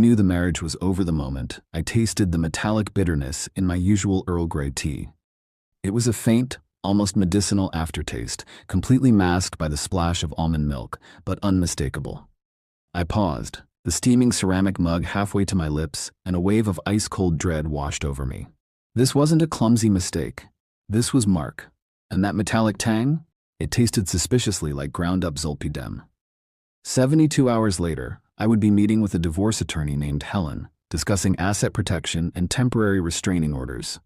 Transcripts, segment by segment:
knew the marriage was over the moment I tasted the metallic bitterness in my usual Earl Grey tea. It was a faint, almost medicinal aftertaste, completely masked by the splash of almond milk, but unmistakable. I paused, the steaming ceramic mug halfway to my lips, and a wave of ice-cold dread washed over me. This wasn't a clumsy mistake. This was Mark. And that metallic tang? It tasted suspiciously like ground-up zolpidem. 72 hours later, I would be meeting with a divorce attorney named Helen, discussing asset protection and temporary restraining orders.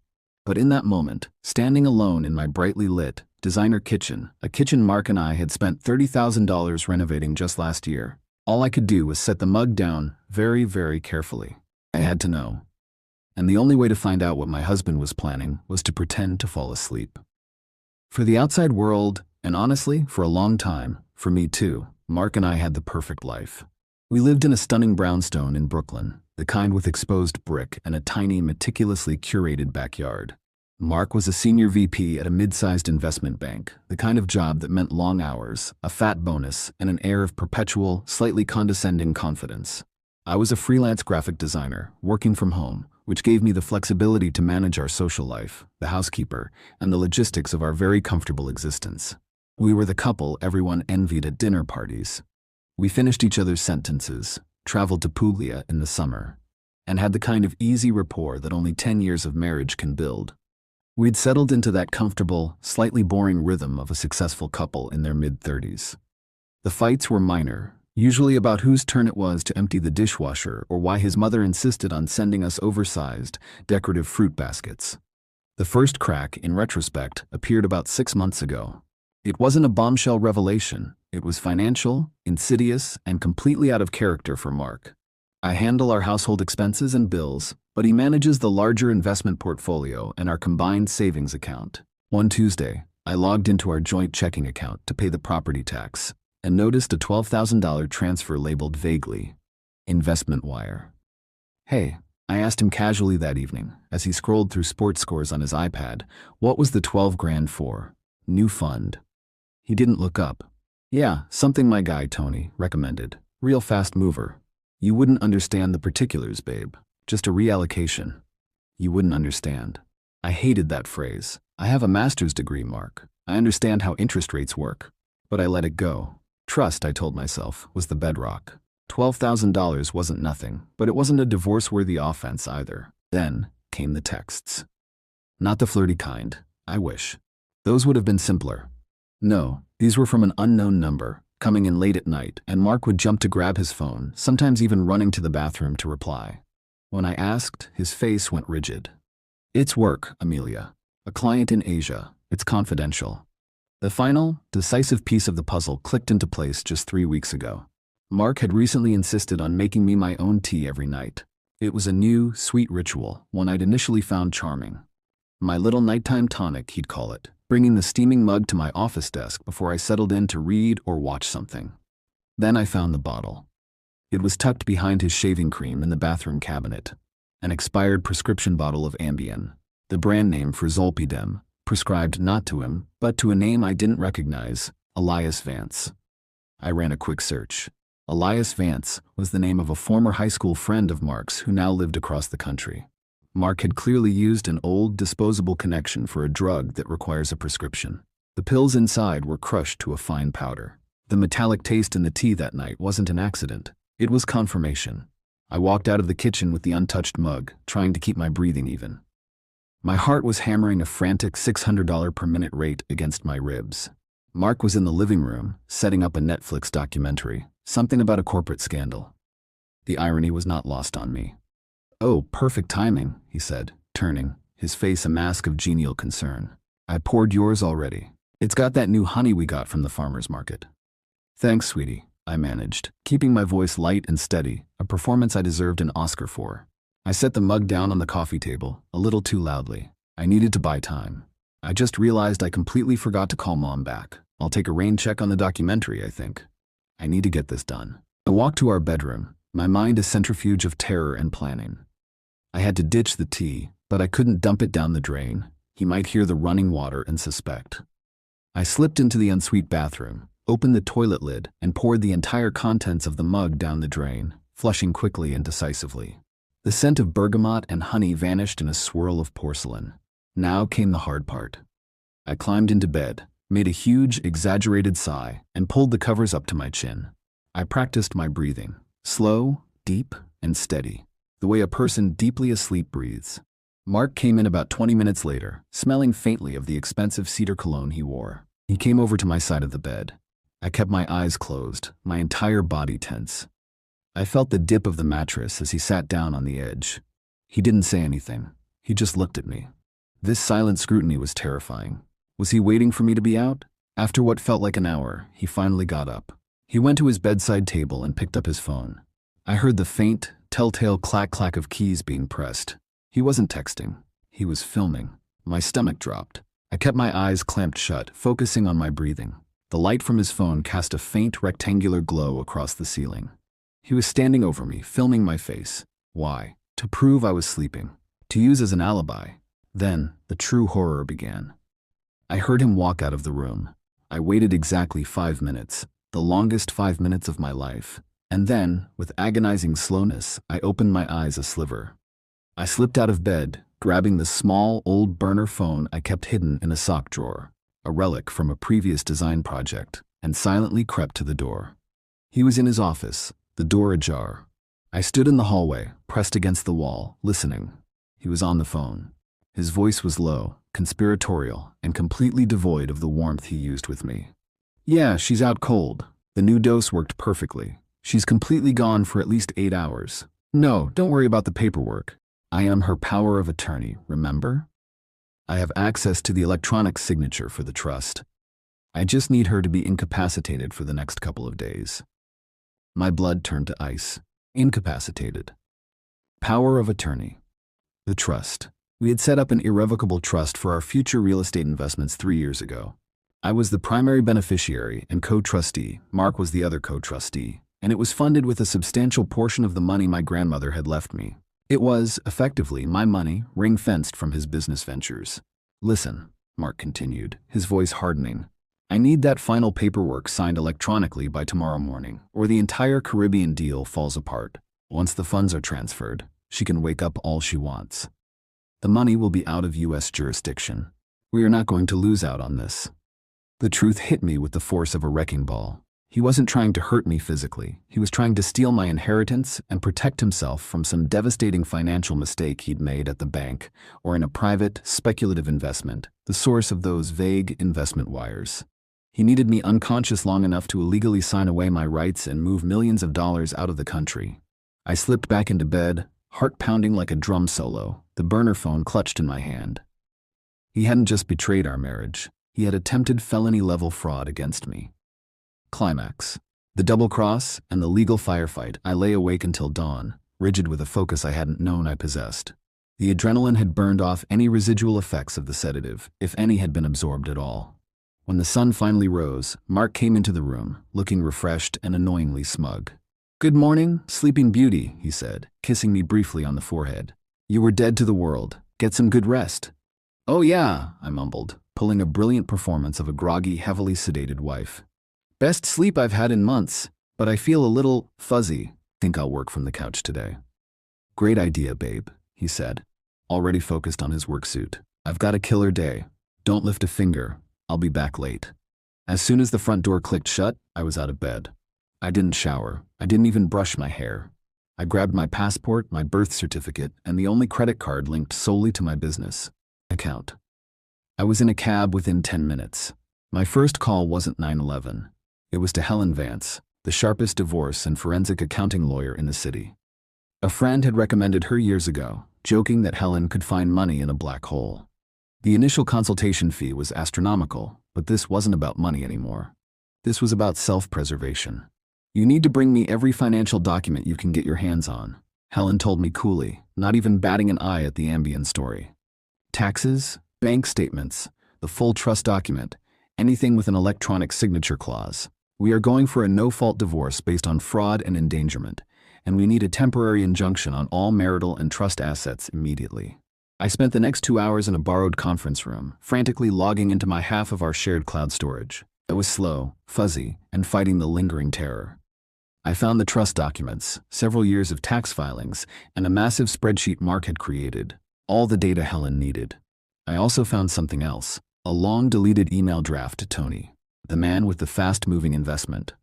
But in that moment, standing alone in my brightly lit, designer kitchen, a kitchen Mark and I had spent $30,000 renovating just last year, all I could do was set the mug down very, very carefully. I had to know. And the only way to find out what my husband was planning was to pretend to fall asleep. For the outside world, and honestly, for a long time, for me too, Mark and I had the perfect life. We lived in a stunning brownstone in Brooklyn, the kind with exposed brick and a tiny, meticulously curated backyard. Mark was a senior VP at a mid-sized investment bank, the kind of job that meant long hours, a fat bonus, and an air of perpetual, slightly condescending confidence. I was a freelance graphic designer, working from home, which gave me the flexibility to manage our social life, the housekeeper, and the logistics of our very comfortable existence. We were the couple everyone envied at dinner parties. We finished each other's sentences, traveled to Puglia in the summer, and had the kind of easy rapport that only 10 years of marriage can build. We'd settled into that comfortable, slightly boring rhythm of a successful couple in their mid-30s. The fights were minor, usually about whose turn it was to empty the dishwasher or why his mother insisted on sending us oversized, decorative fruit baskets. The first crack, in retrospect, appeared about 6 months ago. It wasn't a bombshell revelation. It was financial, insidious, and completely out of character for Mark. I handle our household expenses and bills, but he manages the larger investment portfolio and our combined savings account. One Tuesday, I logged into our joint checking account to pay the property tax and noticed a $12,000 transfer labeled vaguely, investment wire. "Hey," I asked him casually that evening as he scrolled through sports scores on his iPad, "what was the 12 grand for? New fund?" He didn't look up. "Yeah, something my guy Tony recommended. Real fast mover. You wouldn't understand the particulars, babe. Just a reallocation." You wouldn't understand. I hated that phrase. I have a master's degree, Mark. I understand how interest rates work. But I let it go. Trust, I told myself, was the bedrock. $12,000 wasn't nothing, but it wasn't a divorce-worthy offense either. Then came the texts. Not the flirty kind. I wish. Those would have been simpler. No, these were from an unknown number, coming in late at night, and Mark would jump to grab his phone, sometimes even running to the bathroom to reply. When I asked, his face went rigid. "It's work, Amelia. A client in Asia. It's confidential." The final, decisive piece of the puzzle clicked into place just 3 weeks ago. Mark had recently insisted on making me my own tea every night. It was a new, sweet ritual, one I'd initially found charming. My little nighttime tonic, he'd call it, bringing the steaming mug to my office desk before I settled in to read or watch something. Then I found the bottle. It was tucked behind his shaving cream in the bathroom cabinet. An expired prescription bottle of Ambien, the brand name for zolpidem, prescribed not to him, but to a name I didn't recognize, Elias Vance. I ran a quick search. Elias Vance was the name of a former high school friend of Mark's who now lived across the country. Mark had clearly used an old, disposable connection for a drug that requires a prescription. The pills inside were crushed to a fine powder. The metallic taste in the tea that night wasn't an accident. It was confirmation. I walked out of the kitchen with the untouched mug, trying to keep my breathing even. My heart was hammering a frantic $600 per minute rate against my ribs. Mark was in the living room, setting up a Netflix documentary, something about a corporate scandal. The irony was not lost on me. "Oh, perfect timing," he said, turning, his face a mask of genial concern. "I poured yours already. It's got that new honey we got from the farmer's market." "Thanks, sweetie," I managed, keeping my voice light and steady, a performance I deserved an Oscar for. I set the mug down on the coffee table, a little too loudly. I needed to buy time. I just realized I completely forgot to call Mom back. I'll take a rain check on the documentary, I think. I need to get this done. I walked to our bedroom, my mind a centrifuge of terror and planning. I had to ditch the tea, but I couldn't dump it down the drain. He might hear the running water and suspect. I slipped into the ensuite bathroom, opened the toilet lid, and poured the entire contents of the mug down the drain, flushing quickly and decisively. The scent of bergamot and honey vanished in a swirl of porcelain. Now came the hard part. I climbed into bed, made a huge, exaggerated sigh, and pulled the covers up to my chin. I practiced my breathing, slow, deep, and steady, the way a person deeply asleep breathes. Mark came in about 20 minutes later, smelling faintly of the expensive cedar cologne he wore. He came over to my side of the bed. I kept my eyes closed, my entire body tense. I felt the dip of the mattress as he sat down on the edge. He didn't say anything. He just looked at me. This silent scrutiny was terrifying. Was he waiting for me to be out? After what felt like an hour, he finally got up. He went to his bedside table and picked up his phone. I heard the faint, telltale clack-clack of keys being pressed. He wasn't texting. He was filming. My stomach dropped. I kept my eyes clamped shut, focusing on my breathing. The light from his phone cast a faint rectangular glow across the ceiling. He was standing over me, filming my face. Why? To prove I was sleeping. To use as an alibi. Then, the true horror began. I heard him walk out of the room. I waited exactly 5 minutes, the longest 5 minutes of my life. And then, with agonizing slowness, I opened my eyes a sliver. I slipped out of bed, grabbing the small, old burner phone I kept hidden in a sock drawer, a relic from a previous design project, and silently crept to the door. He was in his office, the door ajar. I stood in the hallway, pressed against the wall, listening. He was on the phone. His voice was low, conspiratorial, and completely devoid of the warmth he used with me. Yeah, she's out cold. The new dose worked perfectly. She's completely gone for at least 8 hours. No, don't worry about the paperwork. I am her power of attorney, remember? I have access to the electronic signature for the trust. I just need her to be incapacitated for the next couple of days. My blood turned to ice. Incapacitated. Power of attorney. The trust. We had set up an irrevocable trust for our future real estate investments 3 years ago. I was the primary beneficiary and co-trustee. Mark was the other co-trustee, and it was funded with a substantial portion of the money my grandmother had left me. It was, effectively, my money, ring-fenced from his business ventures. Listen, Mark continued, his voice hardening. I need that final paperwork signed electronically by tomorrow morning, or the entire Caribbean deal falls apart. Once the funds are transferred, she can wake up all she wants. The money will be out of U.S. jurisdiction. We are not going to lose out on this. The truth hit me with the force of a wrecking ball. He wasn't trying to hurt me physically. He was trying to steal my inheritance and protect himself from some devastating financial mistake he'd made at the bank or in a private, speculative investment, the source of those vague investment wires. He needed me unconscious long enough to illegally sign away my rights and move millions of dollars out of the country. I slipped back into bed, heart pounding like a drum solo, the burner phone clutched in my hand. He hadn't just betrayed our marriage. He had attempted felony-level fraud against me. Climax. The double cross and the legal firefight. I lay awake until dawn, rigid with a focus I hadn't known I possessed. The adrenaline had burned off any residual effects of the sedative, if any had been absorbed at all. When the sun finally rose, Mark came into the room, looking refreshed and annoyingly smug. Good morning, sleeping beauty, he said, kissing me briefly on the forehead. You were dead to the world. Get some good rest. Oh yeah, I mumbled, pulling a brilliant performance of a groggy, heavily sedated wife. Best sleep I've had in months, but I feel a little fuzzy. Think I'll work from the couch today. Great idea, babe, he said, already focused on his work suit. I've got a killer day. Don't lift a finger. I'll be back late. As soon as the front door clicked shut, I was out of bed. I didn't shower. I didn't even brush my hair. I grabbed my passport, my birth certificate, and the only credit card linked solely to my business account. I was in a cab within 10 minutes. My first call wasn't 911. It was to Helen Vance, the sharpest divorce and forensic accounting lawyer in the city. A friend had recommended her years ago, joking that Helen could find money in a black hole. The initial consultation fee was astronomical, but this wasn't about money anymore. This was about self-preservation. You need to bring me every financial document you can get your hands on, Helen told me coolly, not even batting an eye at the Ambien story. Taxes, bank statements, the full trust document, anything with an electronic signature clause. We are going for a no-fault divorce based on fraud and endangerment, and we need a temporary injunction on all marital and trust assets immediately. I spent the next 2 hours in a borrowed conference room, frantically logging into my half of our shared cloud storage. I was slow, fuzzy, and fighting the lingering terror. I found the trust documents, several years of tax filings, and a massive spreadsheet Mark had created, all the data Helen needed. I also found something else, a long-deleted email draft to Tony, the man with the fast-moving investment.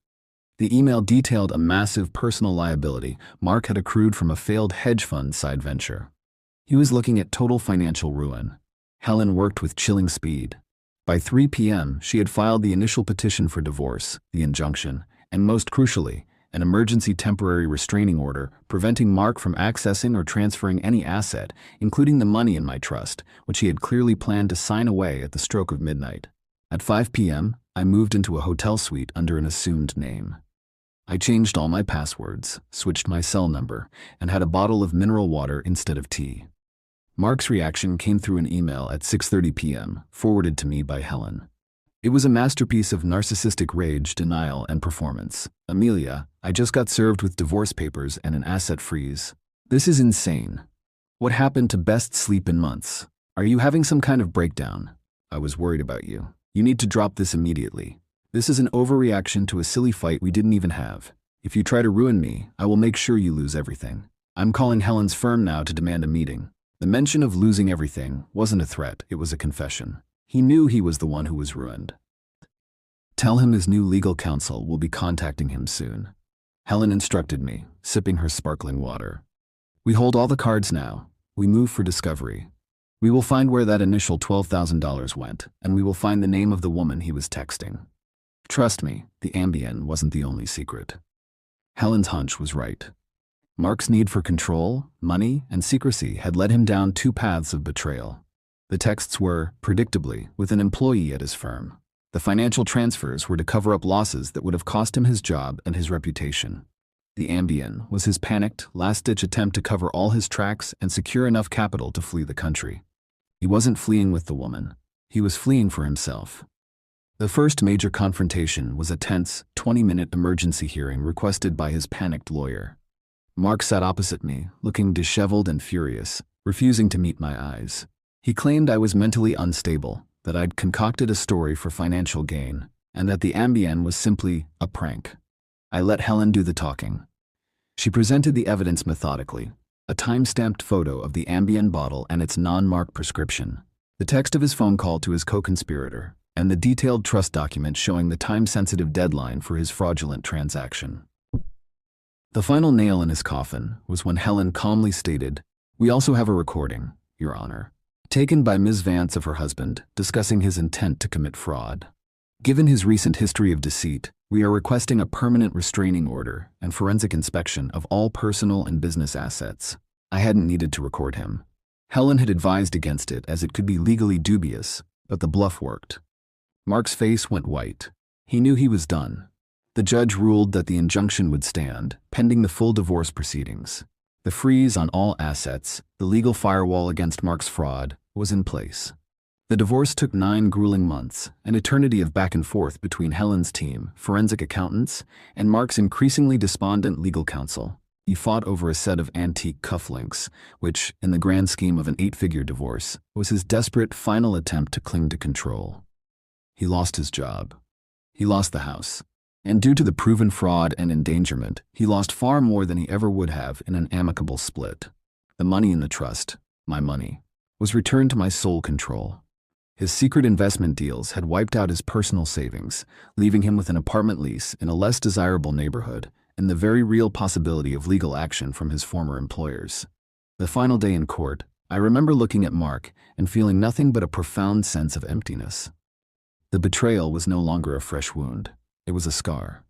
The email detailed a massive personal liability Mark had accrued from a failed hedge fund side venture. He was looking at total financial ruin. Helen worked with chilling speed. By 3 p.m., she had filed the initial petition for divorce, the injunction, and most crucially, an emergency temporary restraining order preventing Mark from accessing or transferring any asset, including the money in my trust, which he had clearly planned to sign away at the stroke of midnight. At 5 p.m., I moved into a hotel suite under an assumed name. I changed all my passwords, switched my cell number, and had a bottle of mineral water instead of tea. Mark's reaction came through an email at 6:30 p.m., forwarded to me by Helen. It was a masterpiece of narcissistic rage, denial, and performance. Amelia, I just got served with divorce papers and an asset freeze. This is insane. What happened to best sleep in months? Are you having some kind of breakdown? I was worried about you. You need to drop this immediately. This is an overreaction to a silly fight we didn't even have. If you try to ruin me, I will make sure you lose everything. I'm calling Helen's firm now to demand a meeting. The mention of losing everything wasn't a threat, it was a confession. He knew he was the one who was ruined. Tell him his new legal counsel will be contacting him soon. Helen instructed me, sipping her sparkling water. We hold all the cards now. We move for discovery. We will find where that initial $12,000 went, and we will find the name of the woman he was texting. Trust me, the Ambien wasn't the only secret. Helen's hunch was right. Mark's need for control, money, and secrecy had led him down two paths of betrayal. The texts were, predictably, with an employee at his firm. The financial transfers were to cover up losses that would have cost him his job and his reputation. The Ambien was his panicked, last-ditch attempt to cover all his tracks and secure enough capital to flee the country. He wasn't fleeing with the woman. He was fleeing for himself. The first major confrontation was a tense, 20-minute emergency hearing requested by his panicked lawyer. Mark sat opposite me, looking disheveled and furious, refusing to meet my eyes. He claimed I was mentally unstable, that I'd concocted a story for financial gain, and that the Ambien was simply a prank. I let Helen do the talking. She presented the evidence methodically, a time-stamped photo of the Ambien bottle and its non-marked prescription, the text of his phone call to his co-conspirator, and the detailed trust document showing the time-sensitive deadline for his fraudulent transaction. The final nail in his coffin was when Helen calmly stated, "We also have a recording, Your Honor, taken by Ms. Vance of her husband, discussing his intent to commit fraud. Given his recent history of deceit, we are requesting a permanent restraining order and forensic inspection of all personal and business assets." I hadn't needed to record him. Helen had advised against it as it could be legally dubious, but the bluff worked. Mark's face went white. He knew he was done. The judge ruled that the injunction would stand, pending the full divorce proceedings. The freeze on all assets, the legal firewall against Mark's fraud, was in place. The divorce took 9 grueling months, an eternity of back and forth between Helen's team, forensic accountants, and Mark's increasingly despondent legal counsel. He fought over a set of antique cufflinks, which, in the grand scheme of an 8-figure divorce, was his desperate final attempt to cling to control. He lost his job. He lost the house. And due to the proven fraud and endangerment, he lost far more than he ever would have in an amicable split. The money in the trust, my money, was returned to my sole control. His secret investment deals had wiped out his personal savings, leaving him with an apartment lease in a less desirable neighborhood and the very real possibility of legal action from his former employers. The final day in court, I remember looking at Mark and feeling nothing but a profound sense of emptiness. The betrayal was no longer a fresh wound. It was a scar.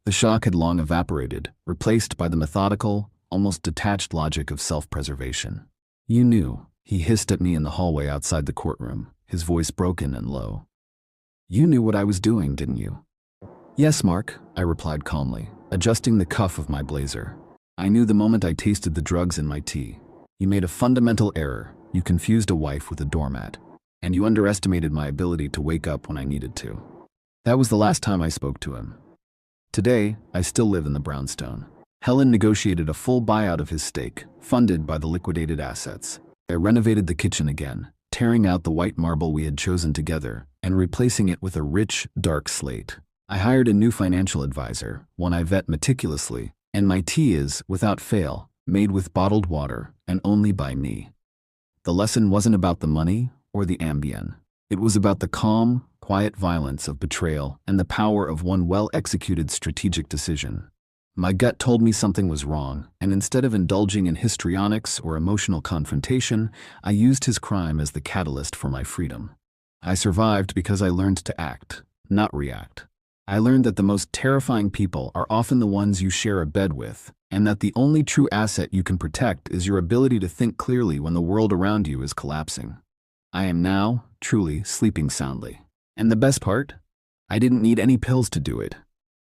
The shock had long evaporated, replaced by the methodical, almost detached logic of self-preservation. "You knew," he hissed at me in the hallway outside the courtroom, his voice broken and low. "You knew what I was doing, didn't you?" "Yes, Mark," I replied calmly, adjusting the cuff of my blazer. "I knew the moment I tasted the drugs in my tea. You made a fundamental error. You confused a wife with a doormat. And you underestimated my ability to wake up when I needed to." That was the last time I spoke to him. Today, I still live in the brownstone. Helen negotiated a full buyout of his stake, funded by the liquidated assets. I renovated the kitchen again, tearing out the white marble we had chosen together and replacing it with a rich, dark slate. I hired a new financial advisor, one I vet meticulously, and my tea is, without fail, made with bottled water and only by me. The lesson wasn't about the money or the ambient. It was about the calm, quiet violence of betrayal and the power of one well-executed strategic decision. My gut told me something was wrong, and instead of indulging in histrionics or emotional confrontation, I used his crime as the catalyst for my freedom. I survived because I learned to act, not react. I learned that the most terrifying people are often the ones you share a bed with, and that the only true asset you can protect is your ability to think clearly when the world around you is collapsing. I am now, truly, sleeping soundly. And the best part? I didn't need any pills to do it.